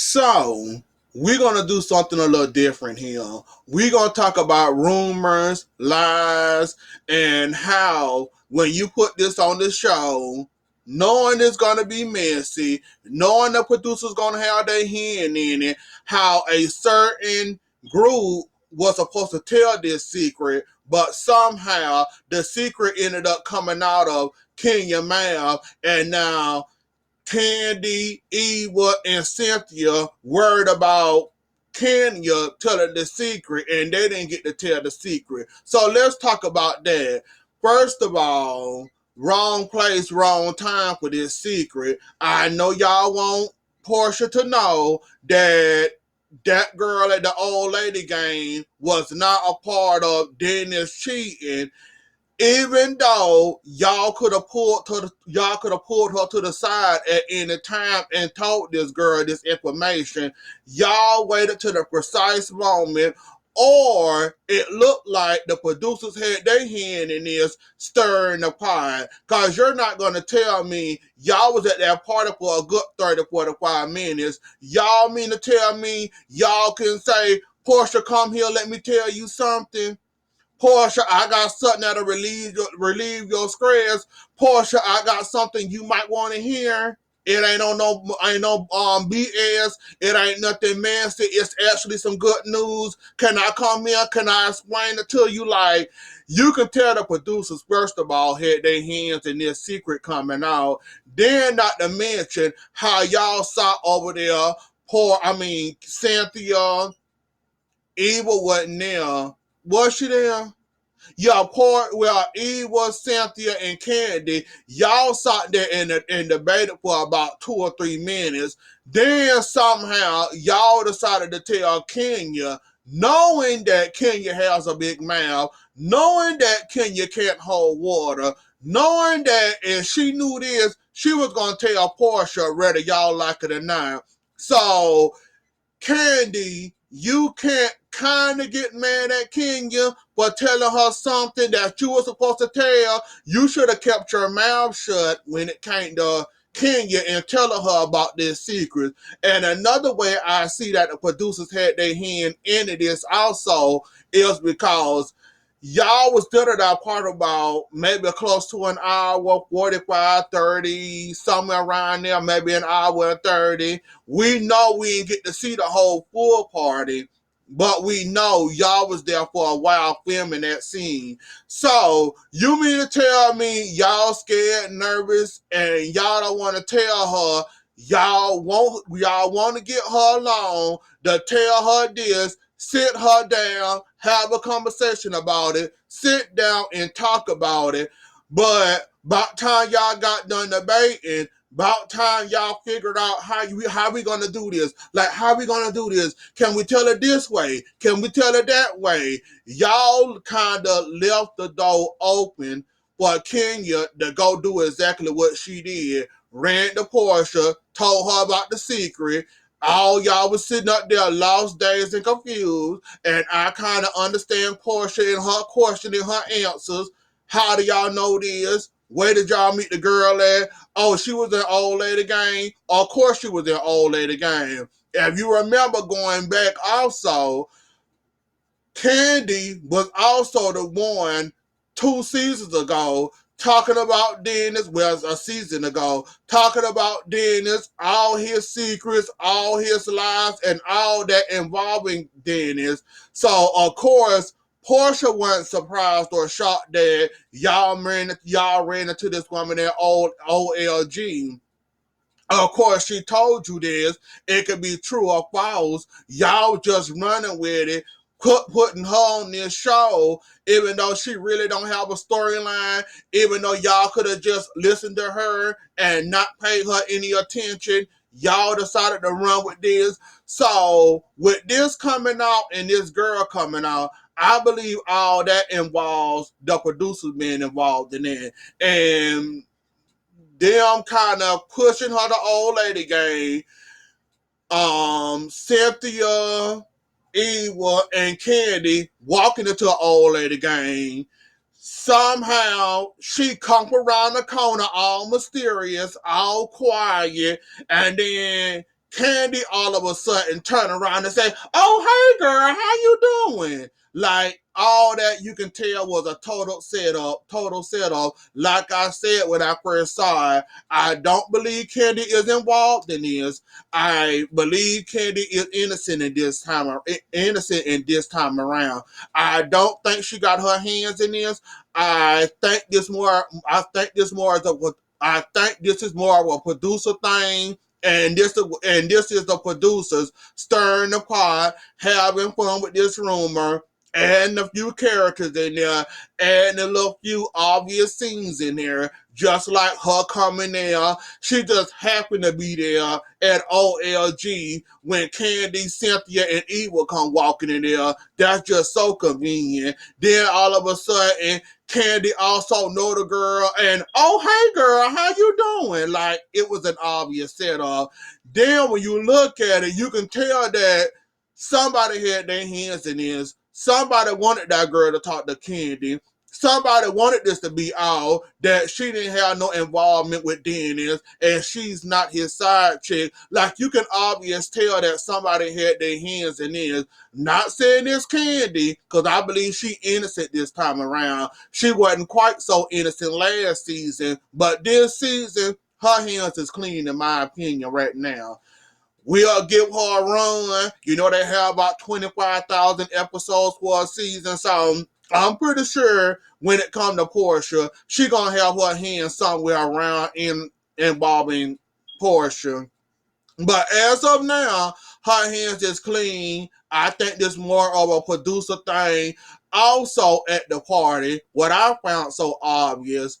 So, we're going to do something a little different here. We're going to talk about rumors, lies, and how when you put this on the show, knowing it's going to be messy, knowing the producer's going to have their hand in it, how a certain group was supposed to tell this secret, but somehow the secret ended up coming out of Kenya mouth, and now Candy, Eva, and Cynthia worried about Kenya telling the secret, and they didn't get to tell the secret. So let's talk about that. First of all, wrong place, wrong time for this secret. I know y'all want Portia to know that that girl at the old lady game was not a part of Dennis cheating, even though y'all could have pulled her to the side at any time and told this girl this information. Y'all waited to the precise moment, or it looked like the producers had their hand in this stirring the pot. Cause you're not gonna tell me y'all was at that party for a good 30, 45 minutes. Y'all mean to tell me y'all can say, Portia, come here, let me tell you something? Portia, I got something that'll relieve your stress. Portia, I got something you might want to hear. It ain't no BS. It ain't nothing messy. It's actually some good news. Can I come in? Can I explain it to you? Like, you can tell the producers, first of all, had their hands in this secret coming out. Then not to mention how y'all saw over there, Cynthia, Eva wasn't there. Was she there? Eva, Cynthia, and Candy, y'all sat there and debated for about 2 or 3 minutes. Then somehow y'all decided to tell Kenya, knowing that Kenya has a big mouth, knowing that Kenya can't hold water, knowing that if she knew this, she was going to tell Portia whether y'all like it or not. So Candy, you can't kind of get mad at Kenya for telling her something that you were supposed to tell. You should have kept your mouth shut when it came to Kenya and telling her about this secret. And another way I see that the producers had their hand into this also is because y'all was done at that part about maybe close to an hour, 45, 30, somewhere around there, maybe an hour and 30. We know we didn't get to see the whole full party, but we know y'all was there for a while filming that scene. So you mean to tell me y'all scared, nervous, and y'all don't want to tell her y'all want to get her alone to tell her this, sit her down, have a conversation about it, sit down and talk about it. But about time y'all got done debating, about time y'all figured out how we gonna do this. Like, how we gonna do this? Can we tell it this way? Can we tell it that way? Y'all kind of left the door open for Kenya to go do exactly what she did. Ran to Portia, told her about the secret. All y'all was sitting up there lost, dazed, and confused. And I kind of understand Portia and her questioning her answers. How do y'all know this? Where did y'all meet the girl at? Oh, she was in old lady game. Of course she was in old lady game. If you remember going back also, Candy was also the one 2 seasons ago talking about Dennis, well, a season ago, talking about Dennis, all his secrets, all his lies, and all that involving Dennis. So, of course, Portia wasn't surprised or shocked that y'all ran into this woman at old OLG. Of course, she told you this. It could be true or false. Y'all just running with it, putting her on this show, even though she really don't have a storyline, even though y'all could have just listened to her and not paid her any attention. Y'all decided to run with this. So, with this coming out and this girl coming out, I believe all that involves the producers being involved in it. And them kind of pushing her to old lady game. Cynthia, Eva, and Candy walking into an old lady game. Somehow she come around the corner all mysterious, all quiet, and then Candy all of a sudden turn around and say, "Oh, hey girl, how you doing?" Like all that you can tell was a total setup, total setup. Like I said when I first saw it, I don't believe Candy is involved in this. I believe Candy is innocent in this time around. I don't think she got her hands in this. I think this more. I think this more is a. I think this is more of a producer thing, and this is the producers stirring the pot, having fun with this rumor, and a few characters in there, and a little few obvious scenes in there, just like her coming there. She just happened to be there at OLG when Candy, Cynthia, and Eva come walking in there. That's just so convenient. Then all of a sudden, Candy also know the girl, and "Oh, hey girl, how you doing?" Like it was an obvious setup. Then when you look at it, you can tell that somebody had their hands in this. Somebody wanted that girl to talk to Candy. Somebody wanted this to be all that she didn't have no involvement with Dennis, and she's not his side chick. Like you can obviously tell that somebody had their hands in this. Not saying it's Candy, because I believe she innocent this time around. She wasn't quite so innocent last season, but this season, her hands is clean in my opinion right now. We'll give her a run. You know, they have about 25,000 episodes for a season, so I'm pretty sure when it comes to Portia, she gonna have her hands somewhere around involving Portia. But as of now, her hands is clean. I think this more of a producer thing. Also at the party, what I found so obvious,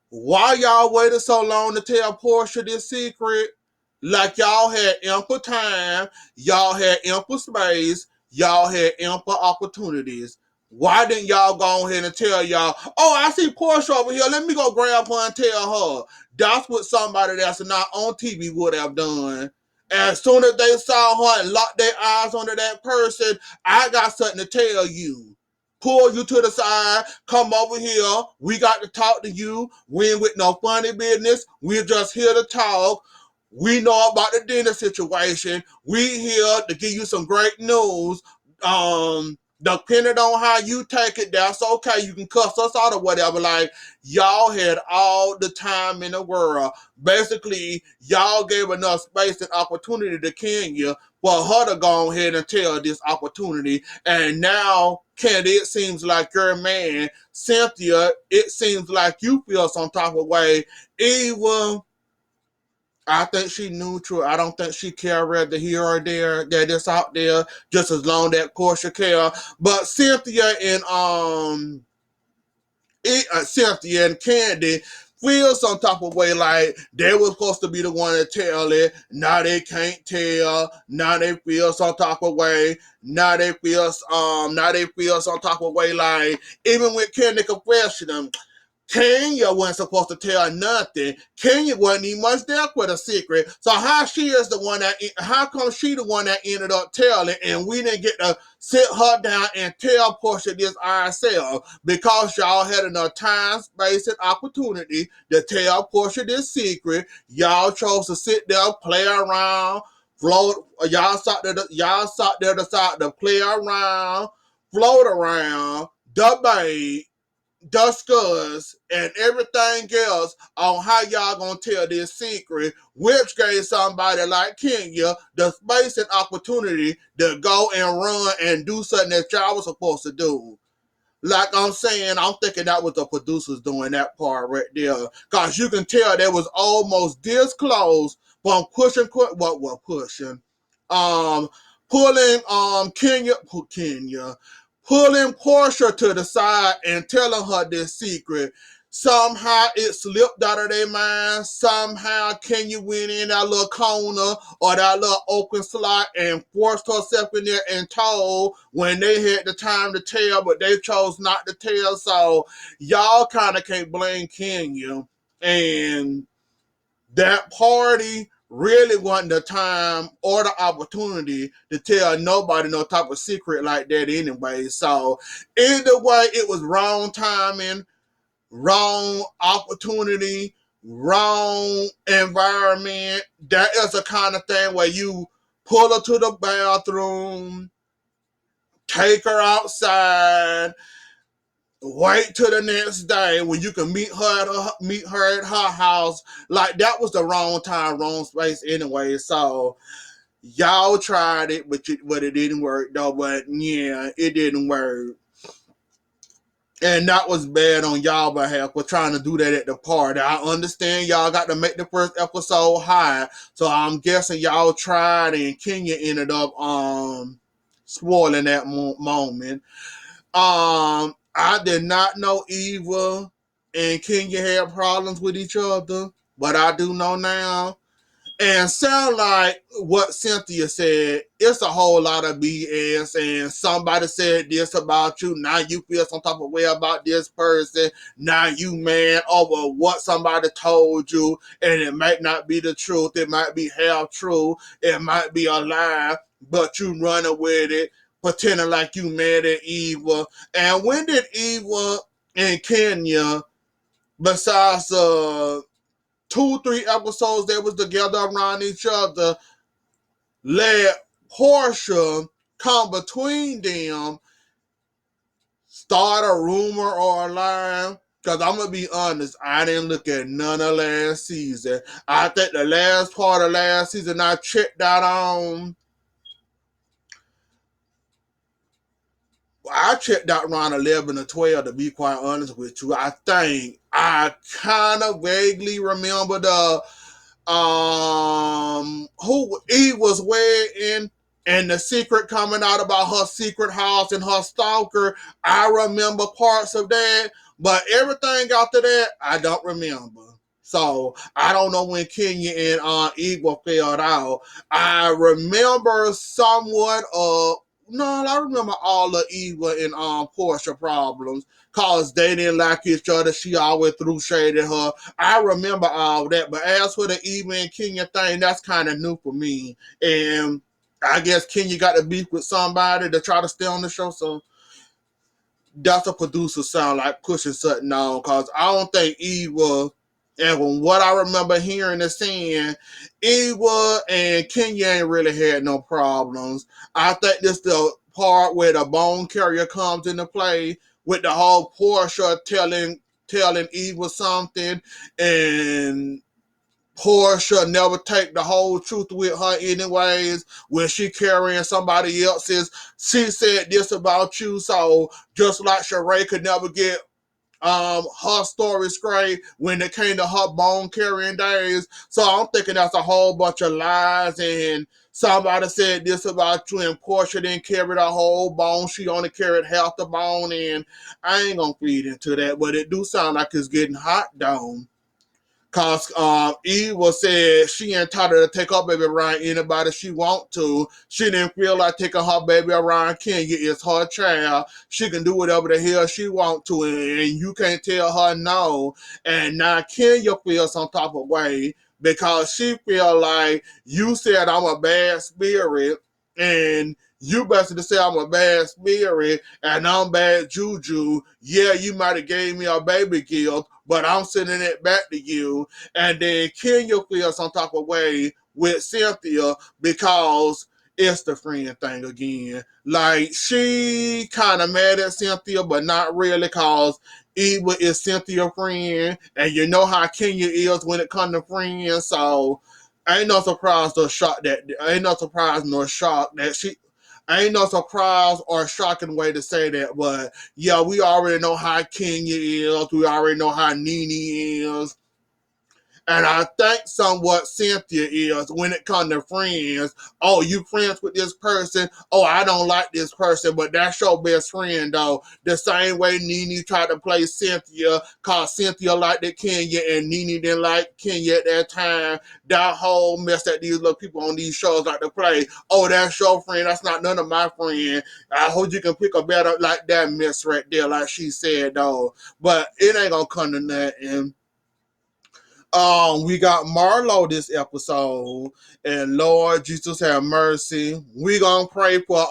why y'all waited so long to tell Portia this secret? Like y'all had ample time, y'all had ample space, y'all had ample opportunities. Why didn't y'all go ahead and tell y'all, "Oh, I see Portia over here, let me go grab her and tell her"? That's what somebody that's not on TV would have done. As soon as they saw her and locked their eyes onto that person, "I got something to tell you." Pull you to the side, come over here. We got to talk to you. We ain't with no funny business. We're just here to talk. We know about the dinner situation. We here to give you some great news. Depending on how you take it, that's okay. You can cuss us out or whatever. Like, y'all had all the time in the world. Basically, y'all gave enough space and opportunity to Kenya for her to go ahead and tell this opportunity. And now, Candy, it seems like your man, Cynthia, it seems like you feel some type of way. Even I think she neutral. I don't think she care whether here or there that it's out there, just as long that Portia care. But Cynthia and Candy feel some type of way like they were supposed to be the one to tell it. Now they can't tell. Now they feel some type of way. Now they feel some type of way like even with Candy confessing them, Kenya wasn't supposed to tell nothing. Kenya wasn't even much there for the secret. So how come she the one that ended up telling and we didn't get to sit her down and tell Portia this ourselves? Because y'all had enough time, space, and opportunity to tell Portia this secret. Y'all chose to sit there, play around, float. Y'all sat there decided to play around, float around, debate, discuss, and everything else on how y'all gonna tell this secret, which gave somebody like Kenya the space and opportunity to go and run and do something that y'all was supposed to do. Like I'm saying, I'm thinking that was the producers doing that part right there. Cause you can tell they was almost this close from pushing, um, pulling Kenya, pulling Portia to the side and telling her this secret. Somehow it slipped out of their mind. Somehow Kenya went in that little corner or that little open slot and forced herself in there and told when they had the time to tell, but they chose not to tell. So y'all kind of can't blame Kenya. And that party really wasn't the time or the opportunity to tell nobody no type of secret like that anyway. So either way, it was wrong timing, wrong opportunity. wrong environment. That is the kind of thing where you pull her to the bathroom, take her outside, wait till the next day when you can meet her at her house. Like, that was the wrong time, wrong space anyway. So y'all tried it, but it didn't work though. But yeah, it didn't work. And that was bad on y'all behalf for trying to do that at the party. I understand y'all got to make the first episode high, so I'm guessing y'all tried, and Kenya ended up spoiling that moment. I did not know Eva and Kenya had problems with each other, but I do know now. And sound like what Cynthia said, it's a whole lot of BS, and somebody said this about you, now you feel some type of way about this person, now you mad over what somebody told you, and it might not be the truth, it might be half true, it might be a lie, but you running with it, pretending like you mad at Eva. And when did Eva and Kenya, besides 2-3 episodes they was together around each other, let Portia come between them, start a rumor or a lie? Because I'm going to be honest, I didn't look at none of last season. I think the last part of last season I checked out on, I checked out around 11 or 12, to be quite honest with you. I think I kind of vaguely remember who Eve was wearing, and the secret coming out about her secret house and her stalker. I remember parts of that, but everything after that I don't remember. So I don't know when Kenya and Eve fell out. I remember somewhat of, no, I remember all of Eva and Portia problems, cause they didn't like each other. She always threw shade at her. I remember all that, but as for the Eva and Kenya thing, that's kind of new for me. And I guess Kenya got to beef with somebody to try to stay on the show, so that's a producer sound like pushing something on, because I don't think Eva, and from what I remember hearing and seeing, Eva and Kenya ain't really had no problems. I think this the part where the bone carrier comes into play, with the whole Portia telling Eva something, and Portia never take the whole truth with her anyways. When she carrying somebody else's, she said this about you. So just like Sheree could never get her story straight when it came to her bone carrying days. So I'm thinking that's a whole bunch of lies, and somebody said this about you, and Portia didn't carry the whole bone. She only carried half the bone, and I ain't gonna feed into that, but it do sound like it's getting hot down. Cause Eva said she entitled to take her baby around anybody she want to. She didn't feel like taking her baby around Kenya. It's her child. She can do whatever the hell she want to, and you can't tell her no. And now Kenya feels some type of way because she feel like you said I'm a bad spirit, and you basically say I'm a bad spirit and I'm bad juju. Yeah, you might have gave me a baby gift, but I'm sending it back to you. And then Kenya feels some type of way with Cynthia because it's the friend thing again. Like, she kind of mad at Cynthia, but not really, because Eva is Cynthia's friend, and you know how Kenya is when it comes to friends. So ain't no surprise or shock that ain't no surprise nor shock that she ain't no surprise or shocking way to say that, but yeah, we already know how Kenya is. We already know how Nene is. And I think somewhat Cynthia is when it comes to friends. Oh, you friends with this person? Oh, I don't like this person, but that's your best friend, though. The same way Nene tried to play Cynthia, cause Cynthia liked the Kenya and Nene didn't like Kenya at that time. That whole mess that these little people on these shows like to play. Oh, that's your friend. That's not none of my friend. I hope you can pick a better like that mess right there, like she said, though. But it ain't gonna come to nothing. We got Marlo this episode, and Lord Jesus have mercy. We gonna pray for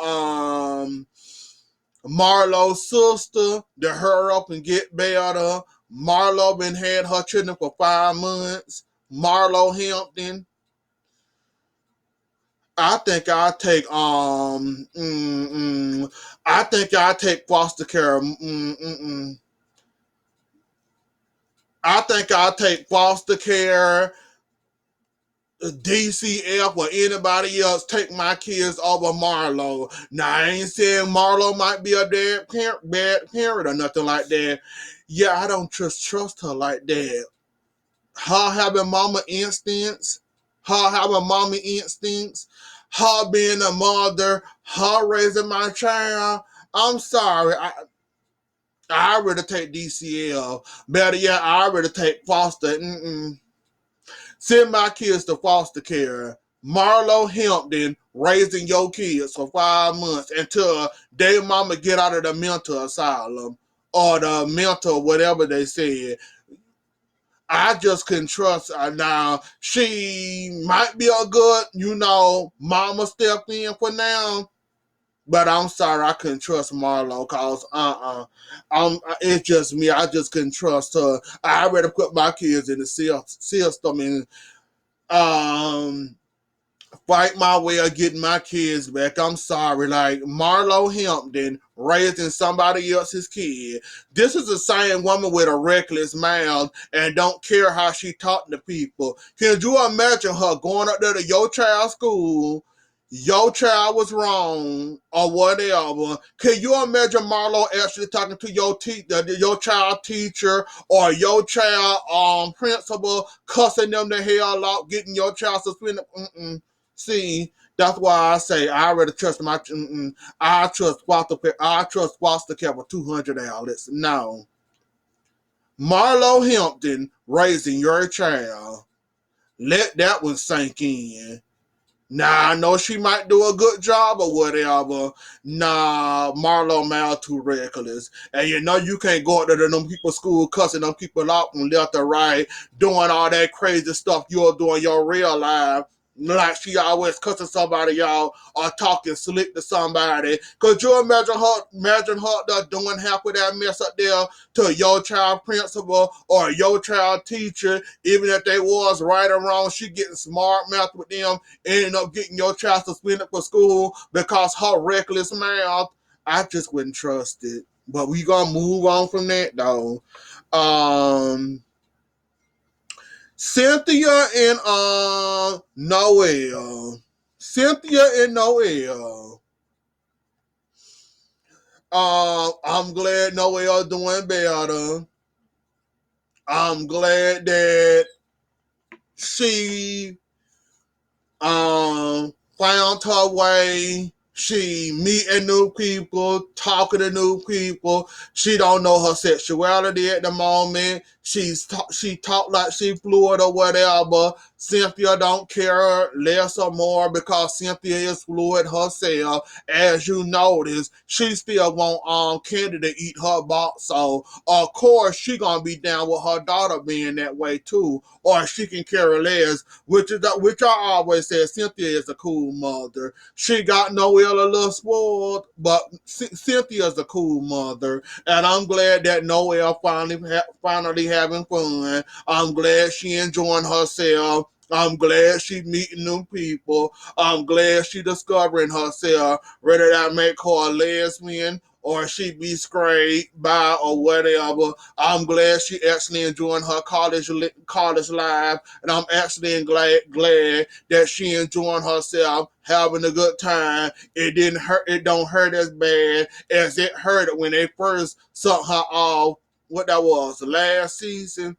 Marlo's sister to hurry up and get better. Marlo been had her children for 5 months. Marlo Hampton. I think I'll take I think I'll take foster care. I think I'll take foster care, DCF, or anybody else take my kids over Marlo. Now I ain't saying Marlo might be a bad parent or nothing like that. Yeah, I don't trust her like that. Her having mama instincts, her being a mother, her raising my child. I'm sorry. I already take DCL. Better yet, I already take foster. Send my kids to foster care. Marlo Hampton raising your kids for 5 months until their mama get out of the mental asylum or the mental whatever they said. I just couldn't trust her. Now, she might be a good, mama step in for now, but I'm sorry, I couldn't trust Marlo because it's just me. I just couldn't trust her. I already put my kids in the system and um fight my way of getting my kids back. I'm sorry. Like Marlo Hampton raising somebody else's kid. This is the same woman with a reckless mouth and don't care how she talking to people. Can you imagine her going up there to your child's school? Your child was wrong or whatever. Can you imagine Marlo actually talking to your child teacher or your child principal, cussing them the hell out, getting your child suspended? See, that's why I say I already trust I trust foster care for $200. No, Marlo Hampton raising your child. Let that one sink in. Nah, I know she might do a good job or whatever. Nah, Marlo Mal too reckless. And you can't go out to them people's school cussing them people out from left or right, doing all that crazy stuff you're doing your real life. Like she always cussing somebody out or talking slick to somebody. Could you imagine her doing half of that mess up there to your child principal or your child teacher, even if they was right or wrong, she getting smart mouth with them, ending up getting your child suspended for school because her reckless mouth. I just wouldn't trust it. But we gonna move on from that though. Cynthia and Noel. Cynthia and Noel. I'm glad Noel doing better. I'm glad that she found her way. She meeting new people, talking to new people. She don't know her sexuality at the moment. She talk like she fluid or whatever. Cynthia don't care less or more because Cynthia is fluid herself. As you notice, she still want Candy to eat her box. So of course she gonna be down with her daughter being that way too. Or she can care less, which I always said Cynthia is a cool mother. She got Noel a little spoiled, but Cynthia's a cool mother, and I'm glad that Noel finally having fun. I'm glad she enjoying herself. I'm glad she meeting new people. I'm glad she discovering herself, whether that make her a lesbian or she be straight, bi, or whatever. I'm glad she actually enjoying her college life, and I'm actually glad that she enjoying herself, having a good time. It didn't hurt. It don't hurt as bad as it hurt when they first sent her off. What that was last season.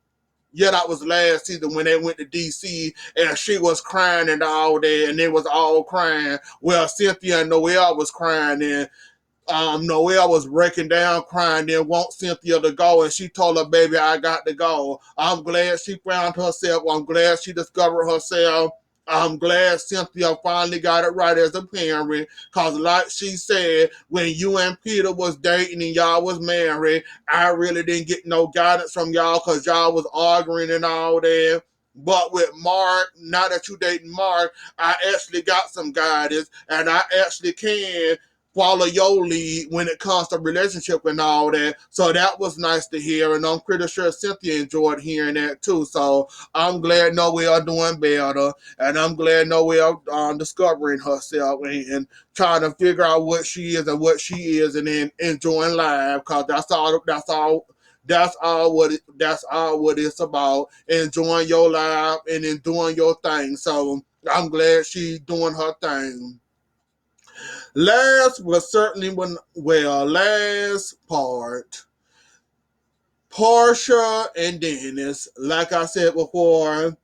Yeah, that was last season when they went to DC and she was crying and all that, and it was all crying. Well, Cynthia and Noel was crying, and Noelle was breaking down, crying, then want Cynthia to go, and she told her, baby, I got to go. I'm glad she found herself. I'm glad she discovered herself. I'm glad Cynthia finally got it right as a parent, because like she said, when you and Peter was dating and y'all was married, I really didn't get no guidance from y'all because y'all was arguing and all that. But with Mark, now that you dating Mark, I actually got some guidance, and I actually can follow your lead when it comes to relationship and all that. So that was nice to hear, and I'm pretty sure Cynthia enjoyed hearing that too. So I'm glad Noelle doing better, and I'm glad Noelle discovering herself and trying to figure out what she is and what she is, and then enjoying life, because that's all what it's about, enjoying your life and then doing your thing. So I'm glad she's doing her thing. Last but certainly last part, Portia and Dennis. Like I said before,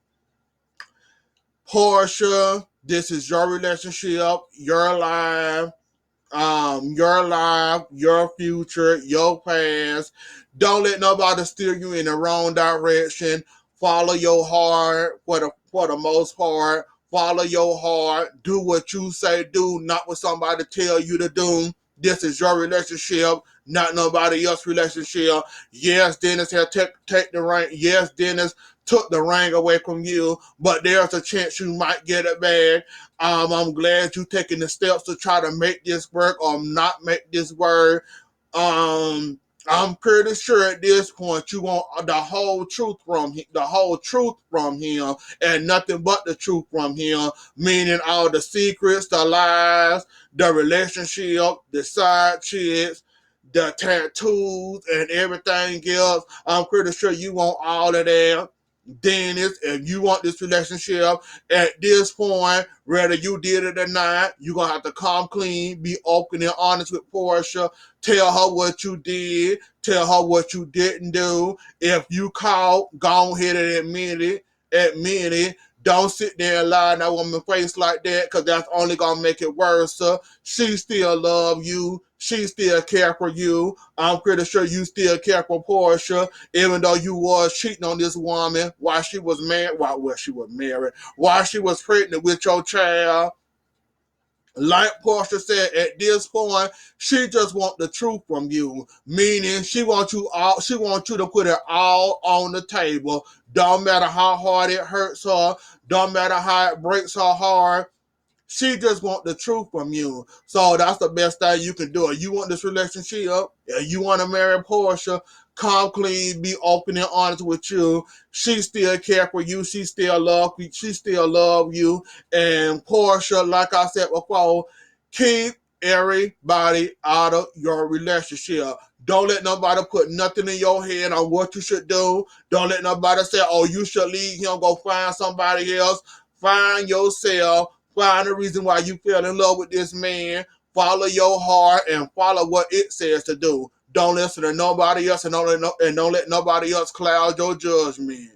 Portia, this is your relationship, your life, your future, your past. Don't let nobody steer you in the wrong direction. Follow your heart for the most part. Follow your heart. Do what you say do, not what somebody tell you to do. This is your relationship, not nobody else's relationship. Yes, Dennis had take the ring. Yes, Dennis took the ring away from you, but there's a chance you might get it back. I'm glad you taking the steps to try to make this work or not make this work. Um, I'm pretty sure at this point you want the whole truth from him, and nothing but the truth from him. Meaning all the secrets, the lies, the relationship, the side chicks, the tattoos, and everything else. I'm pretty sure you want all of that. Dennis, if you want this relationship, at this point, whether you did it or not, you're going to have to come clean, be open and honest with Portia, tell her what you did, tell her what you didn't do. If you caught, go ahead and admit it. Don't sit there and lie in that woman's face like that, because that's only going to make it worse. She still love you. She still care for you. I'm pretty sure you still care for Portia, even though you was cheating on this woman while she was married, while she was pregnant with your child. Like Portia said, at this point, she just want the truth from you. Meaning she wants you to put it all on the table. Don't matter how hard it hurts her, don't matter how it breaks her heart. She just want the truth from you. So that's the best thing you can do. If you want this relationship, if you want to marry Portia, come clean, be open and honest with you. She still care for you. She still love you. And Portia, like I said before, keep everybody out of your relationship. Don't let nobody put nothing in your head on what you should do. Don't let nobody say, oh, you should leave him, go find somebody else. Find yourself. Find the reason why you fell in love with this man. Follow your heart and follow what it says to do. Don't listen to nobody else, and don't let nobody else cloud your judgment.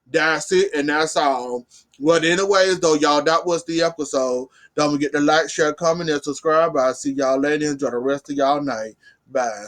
That's it, and that's all. Well, anyways, though, y'all, that was the episode. Don't forget to like, share, comment, and subscribe. I'll see y'all later. Enjoy the rest of y'all night. Bye.